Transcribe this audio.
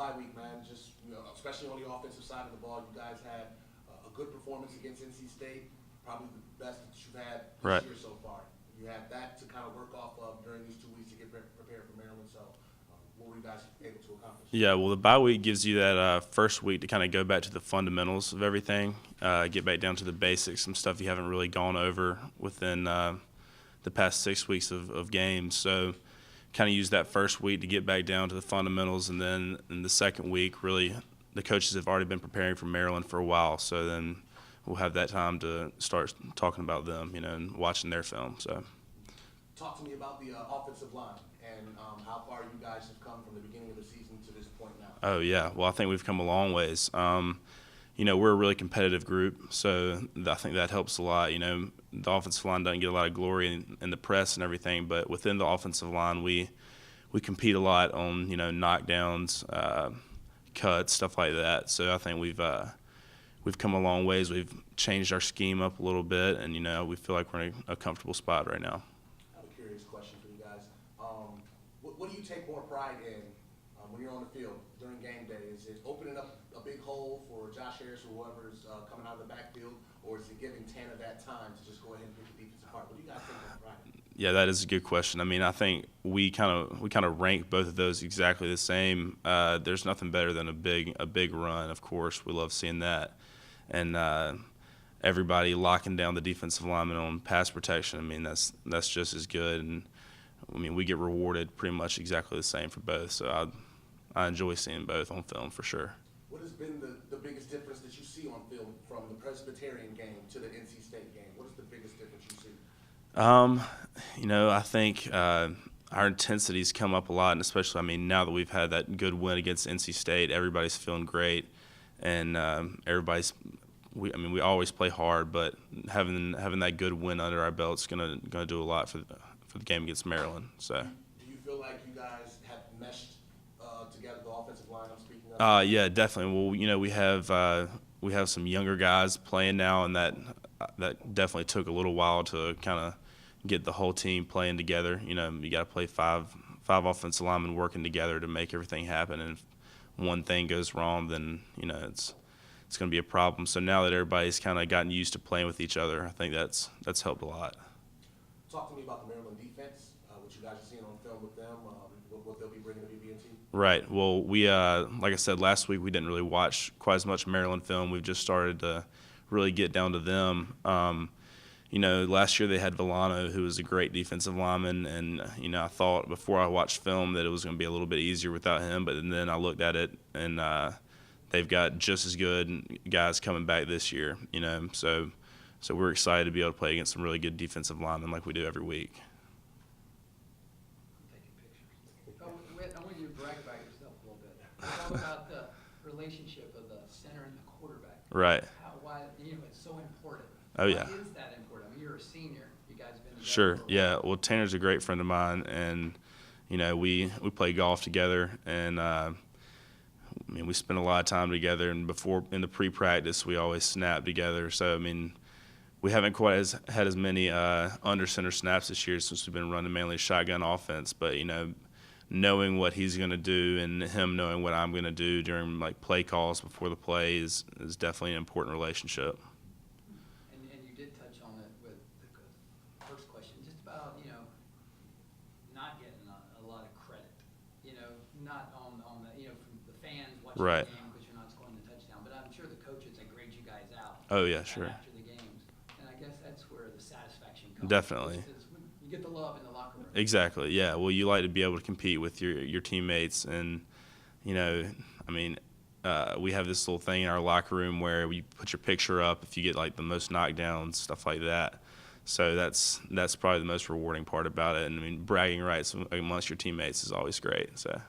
bye week, man. Just especially on the offensive side of the ball, you guys had a good performance against NC State, probably the best that you've had this year so far. You had that to kind of work off of during these 2 weeks to get prepared for Maryland. So, what were you guys able to accomplish? Yeah, well, the bye week gives you that first week to kind of go back to the fundamentals of everything, get back down to the basics, some stuff you haven't really gone over within the past 6 weeks of games. So kind of use that first week to get back down to the fundamentals, and then in the second week, really, the coaches have already been preparing for Maryland for a while, so then we'll have that time to start talking about them, and watching their film. So, talk to me about the offensive line and how far you guys have come from the beginning of the season to this point now. Oh yeah, well, I think we've come a long ways. We're a really competitive group, so I think that helps a lot. The offensive line doesn't get a lot of glory in the press and everything, but within the offensive line, we compete a lot on knockdowns, cuts, stuff like that. So I think we've come a long ways. We've changed our scheme up a little bit, and we feel like we're in a comfortable spot right now. I have a curious question for you guys. What do you take more pride in when you're on the field during game day? Is it opening up a big hole for Josh Harris or whoever's coming out of the backfield, or is it giving Tanner that time to just go ahead and pick the defense apart? What do you guys think of pride? Yeah, that is a good question. I think we kind of rank both of those exactly the same. There's nothing better than a big run. Of course, we love seeing that, and everybody locking down the defensive lineman on pass protection. That's just as good, and we get rewarded pretty much exactly the same for both. So I enjoy seeing both on film for sure. What has been the biggest difference that you see on film from the Presbyterian game to the NC State game? What is the biggest difference you see? I think our intensity's come up a lot, and especially, now that we've had that good win against NC State, everybody's feeling great, and we always play hard, but having that good win under our belt is gonna do a lot for the game against Maryland. So. Do you feel like you guys have meshed together, the offensive line I'm speaking of? Yeah, definitely. Well, we have some younger guys playing now, and that definitely took a little while to kind of get the whole team playing together. You got to play five offensive linemen working together to make everything happen. And if one thing goes wrong, then it's going to be a problem. So now that everybody's kind of gotten used to playing with each other, I think that's helped a lot. Talk to me about the Maryland defense, what you guys are seeing on film with them, what they'll be bringing to BB&T. Right. Well, we like I said last week, we didn't really watch quite as much Maryland film. We've just started to really get down to them. Last year they had Villano, who was a great defensive lineman, and I thought before I watched film that it was going to be a little bit easier without him. But then I looked at it, and they've got just as good guys coming back this year. So we're excited to be able to play against some really good defensive linemen like we do every week. Whit, I want you to brag about yourself a little bit. Talk about the relationship of the center and the quarterback. Right. Why it's so important. Oh yeah. Why is that important? You're a senior. You guys have been together. Sure. Yeah. Well, Tanner's a great friend of mine, and we play golf together, and we spend a lot of time together. And in the pre-practice, we always snap together. So we haven't quite had as many under center snaps this year since we've been running mainly shotgun offense. But knowing what he's going to do and him knowing what I'm going to do during play calls before the play is definitely an important relationship. And you did touch on it with the first question, just about not getting a lot of credit, not on the from the fans watching right. the game because you're not scoring the touchdown. But I'm sure the coaches that grade you guys out. Oh yeah, sure. After the games, and I guess that's where the satisfaction comes. Definitely. You get the love in the locker room. Exactly. Yeah. Well, you like to be able to compete with your teammates, and we have this little thing in our locker room where we put your picture up if you get the most knockdowns, stuff like that. So that's probably the most rewarding part about it. And bragging rights amongst your teammates is always great. So.